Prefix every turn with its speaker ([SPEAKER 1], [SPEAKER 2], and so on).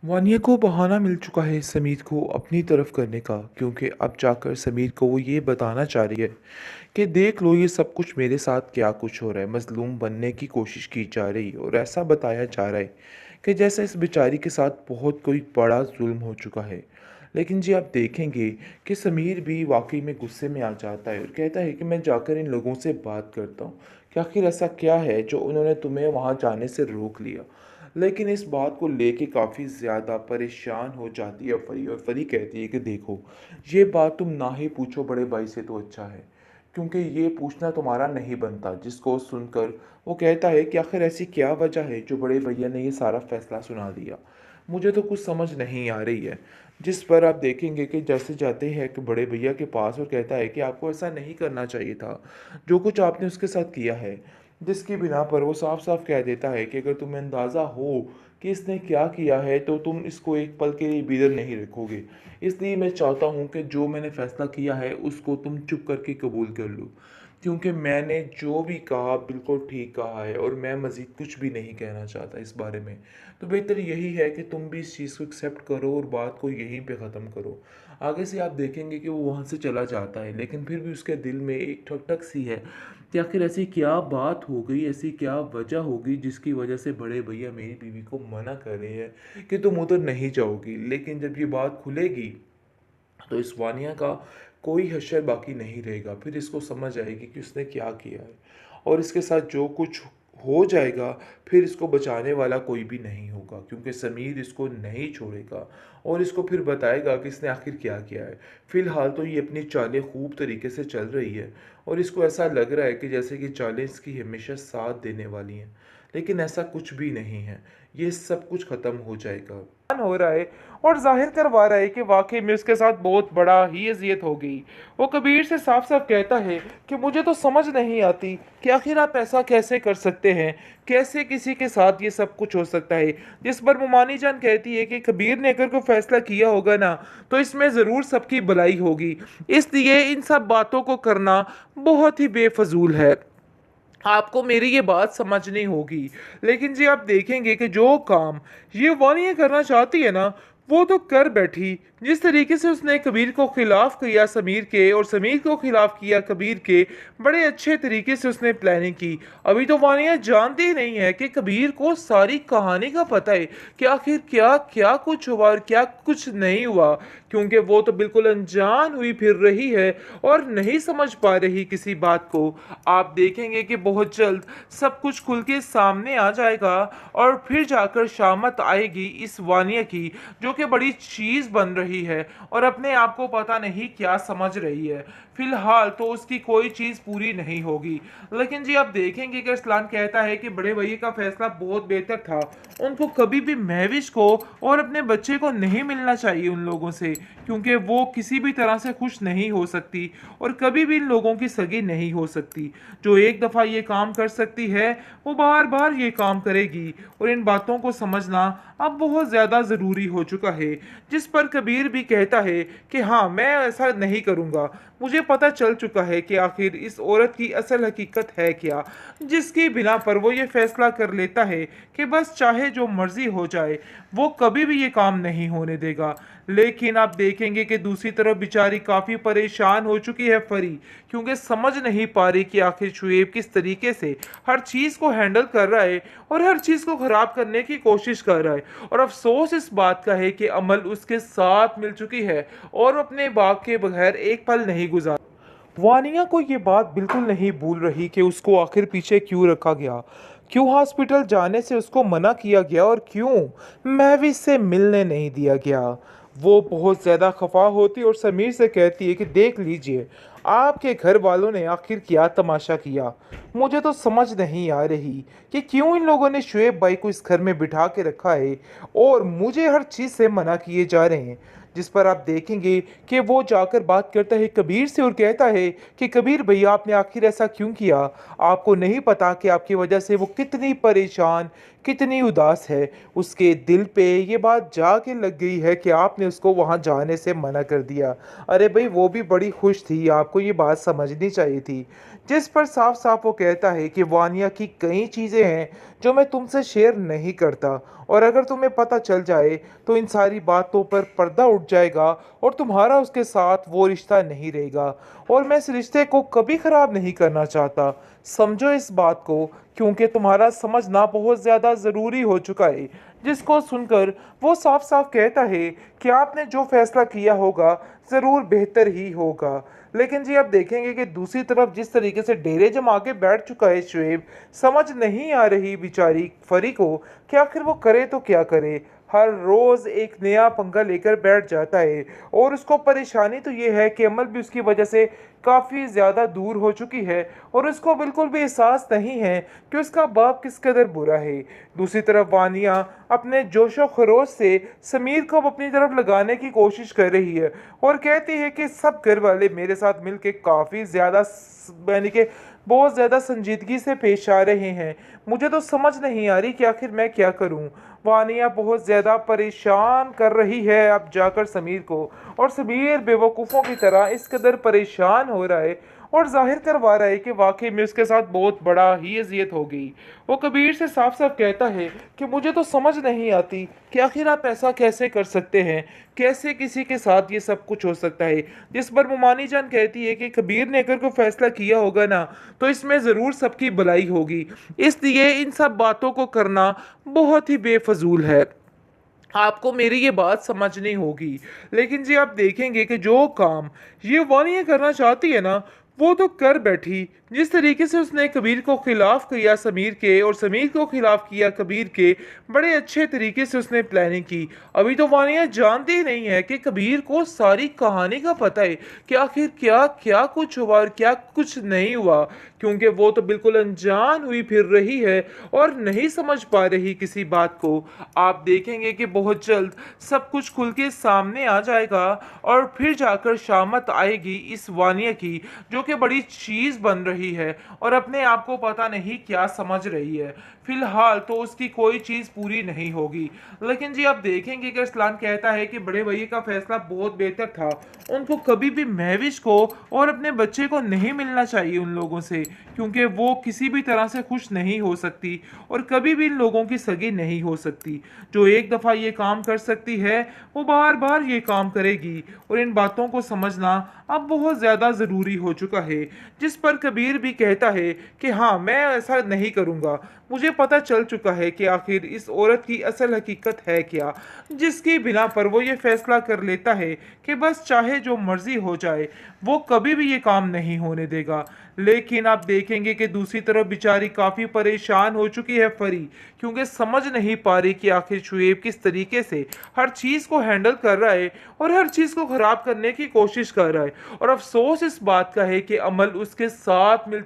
[SPEAKER 1] वानिया को बहाना मिल चुका है समीर को अपनी तरफ करने का, क्योंकि अब जाकर समीर को वो ये बताना चाह रही है कि देख लो ये सब कुछ मेरे साथ क्या कुछ हो रहा है। मजलूम बनने की कोशिश की जा रही है और ऐसा बताया जा रहा है कि जैसे इस बेचारी के साथ बहुत कोई बड़ा जुल्म हो चुका है। लेकिन जी आप देखेंगे कि समीर भी वाकई में गुस्से में आ जाता है और कहता है कि मैं जाकर इन लोगों से बात करता हूँ कि आखिर ऐसा क्या है जो उन्होंने तुम्हें वहाँ जाने से रोक लिया। लेकिन इस बात को लेके काफ़ी ज़्यादा परेशान हो जाती है फरी, और फरी कहती है कि देखो, ये बात तुम ना ही पूछो बड़े भाई से तो अच्छा है, क्योंकि ये पूछना तुम्हारा नहीं बनता। जिसको सुनकर वो कहता है कि आखिर ऐसी क्या वजह है जो बड़े भैया ने ये सारा फैसला सुना दिया, मुझे तो कुछ समझ नहीं आ रही है। जिस पर आप देखेंगे कि जैसे जाते हैं कि बड़े भैया के पास और कहता है कि आपको ऐसा नहीं करना चाहिए था, जो कुछ आपने उसके साथ किया है। जिसकी बिना पर वो साफ साफ कह देता है कि अगर तुम्हें अंदाज़ा हो कि इसने क्या किया है तो तुम इसको एक पल के लिए भी इधर नहीं रखोगे। इसलिए मैं चाहता हूँ कि जो मैंने फैसला किया है उसको तुम चुप करके कबूल कर लो, क्योंकि मैंने जो भी कहा बिल्कुल ठीक कहा है और मैं मज़ीद कुछ भी नहीं कहना चाहता इस बारे में। तो बेहतर यही है कि तुम भी इस चीज़ को एक्सेप्ट करो और बात को यहीं पे ख़त्म करो। आगे से आप देखेंगे कि वो वहाँ से चला जाता है, लेकिन फिर भी उसके दिल में एक ठक ठक सी है कि आखिर ऐसी क्या बात हो गई, ऐसी क्या वजह होगी जिसकी वजह से बड़े भैया मेरी बीवी को मना कर रहे हैं कि तुम उधर नहीं जाओगी। लेकिन जब ये बात खुलेगी तो इस वानिया का कोई हश्र बाकी नहीं रहेगा। फिर इसको समझ आएगी कि उसने क्या किया है और इसके साथ जो कुछ हो जाएगा, फिर इसको बचाने वाला कोई भी नहीं होगा, क्योंकि समीर इसको नहीं छोड़ेगा और इसको फिर बताएगा कि इसने आखिर क्या किया है। फिलहाल तो ये अपनी चालें खूब तरीके से चल रही है और इसको ऐसा लग रहा है कि जैसे कि चालें इसकी हमेशा साथ देने वाली हैं, लेकिन ऐसा कुछ भी नहीं है। ये सब कुछ ख़त्म हो जाएगा हो रहा है और जाहिर करवा रहा है कि वाकई में उसके साथ बहुत बड़ा ही अजियत हो गई। वो कबीर से साफ साफ कहता है कि मुझे तो समझ नहीं आती कि आखिर आप ऐसा कैसे कर सकते हैं, कैसे किसी के साथ ये सब कुछ हो सकता है। जिस पर मुमानी जान कहती है कि कबीर ने अगर कोई फैसला किया होगा ना, तो इसमें ज़रूर सबकी भलाई होगी, इसलिए इन सब बातों को करना बहुत ही बेफजूल है। आपको मेरी ये बात समझनी होगी। लेकिन जी आप देखेंगे कि जो काम ये वानिया करना चाहती है ना, वो तो कर बैठी। जिस तरीके से उसने कबीर को खिलाफ किया समीर के और समीर को खिलाफ किया कबीर के, बड़े अच्छे तरीके से उसने प्लानिंग की। अभी तो वानिया जानती ही नहीं है कि कबीर को सारी कहानी का पता है कि आखिर क्या क्या कुछ हुआ और क्या कुछ नहीं हुआ, क्योंकि वो तो बिल्कुल अनजान हुई फिर रही है और नहीं समझ पा रही किसी बात को। आप देखेंगे कि बहुत जल्द सब कुछ खुल के सामने आ जाएगा और फिर जाकर शामत आएगी इस वानिया की, जो कि बड़ी चीज बन रही है और अपने आप को पता नहीं क्या समझ रही है। फिलहाल तो उसकी कोई चीज पूरी नहीं होगी। लेकिन जी आप देखेंगे कि अरसलान कहता है कि बड़े भैया का फैसला बहुत बेहतर था, उनको कभी भी महविश को और अपने बच्चे को नहीं मिलना चाहिए उन लोगों से, क्योंकि वो किसी भी तरह से खुश नहीं हो सकती और कभी भी इन लोगों की सगी नहीं हो सकती। जो एक दफ़ा ये काम कर सकती है वो बार बार ये काम करेगी और इन बातों को समझना अब बहुत ज़्यादा ज़रूरी हो चुका है। जिस पर कबीर भी कहता है कि हाँ, मैं ऐसा नहीं करूँगा, मुझे पता चल चुका है कि आखिर इस औरत की असल हकीकत है क्या, जिसकी बिना पर वो ये फैसला कर लेता है कि बस चाहे जो मर्जी हो जाए, वो कभी भी ये काम नहीं होने देगा। लेकिन आप देखेंगे कि दूसरी तरफ बेचारी काफ़ी परेशान हो चुकी है फरी, क्योंकि समझ नहीं पा रही कि आखिर शुएब किस तरीके से हर चीज़ को हैंडल कर रहा है और हर चीज़ को ख़राब करने की कोशिश कर रहा है। और अफसोस इस बात का है कि अमल उसके साथ मिल चुकी है और अपने बाप के बगैर एक पल नहीं गुजार। वानिया को ये बात बिल्कुल नहीं भूल रही कि उसको आखिर पीछे क्यों रखा गया, क्यों हॉस्पिटल जाने से उसको मना किया गया और क्यों महविश से मिलने नहीं दिया गया। वो बहुत ज़्यादा खफा होती और समीर से कहती है कि देख लीजिए, आपके घर वालों ने आखिर क्या तमाशा किया। मुझे तो समझ नहीं आ रही कि क्यों इन लोगों ने शुएब भाई को इस घर में बिठा के रखा है और मुझे हर चीज़ से मना किए जा रहे हैं। जिस पर आप देखेंगे कि वो जाकर बात करता है कबीर से और कहता है कि कबीर भैया, आपने आखिर ऐसा क्यों किया? आपको नहीं पता कि आपकी वजह से वो कितनी परेशान, कितनी उदास है। उसके दिल पे ये बात जाके लग गई है कि आपने उसको वहाँ जाने से मना कर दिया। अरे भाई, वो भी बड़ी खुश थी आप आपको ये बात समझनी चाहिए थी। जिस पर साफ-साफ वो कहता है कि वानिया की कई चीज़ें हैं जो मैं तुमसे शेयर नहीं करता और अगर तुम्हें पता चल जाए तो इन सारी बातों पर पर्दा उठ जाएगा और तुम्हारा उसके साथ वो रिश्ता नहीं रहेगा और मैं इस रिश्ते को कभी ख़राब नहीं करना चाहता। समझो इस बात को क्योंकि तुम्हारा समझना बहुत ज़्यादा ज़रूरी हो चुका है। जिसको सुनकर वो साफ-साफ कहता है कि आपने जो फ़ैसला किया होगा ज़रूर बेहतर ही होगा। लेकिन जी आप देखेंगे कि दूसरी तरफ जिस तरीके से डेरे जमा के बैठ चुका है शुएब, समझ नहीं आ रही बेचारी परी को कि आखिर वो करे तो क्या करे। हर रोज़ एक नया पंगा लेकर बैठ जाता है और उसको परेशानी तो ये है कि अमल भी उसकी वजह से काफ़ी ज़्यादा दूर हो चुकी है और उसको बिल्कुल भी एहसास नहीं है कि उसका बाप किस कदर बुरा है। दूसरी तरफ वानिया अपने जोशो खरोश से समीर को अब अपनी तरफ लगाने की कोशिश कर रही है और कहती है कि सब घर वाले मेरे साथ मिलके काफ़ी ज़्यादा यानी कि बहुत ज़्यादा संजीदगी से पेश आ रहे हैं। मुझे तो समझ नहीं आ रही कि आखिर मैं क्या करूं। वानिया बहुत ज़्यादा परेशान कर रही है अब जाकर समीर को और समीर बेवकूफ़ों की तरह इस कदर परेशान हो रहा है और ज़ाहिर करवा रहा है कि वाकई में उसके साथ बहुत बड़ा ही अजियत हो गई। वो कबीर से साफ साफ कहता है कि मुझे तो समझ नहीं आती कि आखिर आप ऐसा कैसे कर सकते हैं, कैसे किसी के साथ ये सब कुछ हो सकता है। जिस पर मुमानी जान कहती है कि कबीर ने अगर कोई फैसला किया होगा ना तो इसमें ज़रूर सबकी भलाई होगी, इसलिए इन सब बातों को करना बहुत ही बेफजूल है। आपको मेरी ये बात समझनी होगी। लेकिन जी आप देखेंगे कि जो काम ये वानिया करना चाहती है ना वो तो कर बैठी। जिस तरीके से उसने कबीर को खिलाफ किया समीर के और समीर को खिलाफ किया कबीर के, बड़े अच्छे तरीके से उसने प्लानिंग की। अभी तो वानिया जानती ही नहीं है कि कबीर को सारी कहानी का पता है कि आखिर क्या क्या कुछ हुआ और क्या कुछ नहीं हुआ, क्योंकि वो तो बिल्कुल अनजान हुई फिर रही है और नहीं समझ पा रही किसी बात को। आप देखेंगे कि बहुत जल्द सब कुछ खुल के सामने आ जाएगा और फिर जाकर शामत आएगी इस वानिया की जो कि बड़ी चीज़ बन रही है और अपने आप को पता नहीं क्या समझ रही है। फिलहाल तो उसकी कोई चीज़ पूरी नहीं होगी। लेकिन जी आप देखेंगे कि अरसलान कहता है कि बड़े भैया का फैसला बहुत बेहतर था। उनको कभी भी महविश को और अपने बच्चे को नहीं मिलना चाहिए उन लोगों से, क्योंकि वो किसी भी तरह से खुश नहीं हो सकती और कभी भी इन लोगों की सगी नहीं हो सकती। जो एक दफ़ा ये काम कर सकती है वो बार बार ये काम करेगी और इन बातों को समझना अब बहुत ज़्यादा ज़रूरी हो चुका है। जिस पर कबीर भी कहता है कि हाँ मैं ऐसा नहीं करूँगा, मुझे पता चल चुका है कि आखिर इस औरत की असल हकीकत है क्या, जिसकी बिना पर वो ये फैसला कर लेता है कि बस चाहे जो मर्जी हो जाए वो कभी भी ये काम नहीं होने देगा। लेकिन आप देखेंगे कि दूसरी तरफ बेचारी काफ़ी परेशान हो चुकी है परी, क्योंकि समझ नहीं पा रही कि आखिर शुएब किस तरीके से हर चीज़ को हैंडल कर रहा है और हर चीज़ को ख़राब करने की कोशिश कर रहा है। और अफसोस इस बात का है कि अमल उसके साथ मिल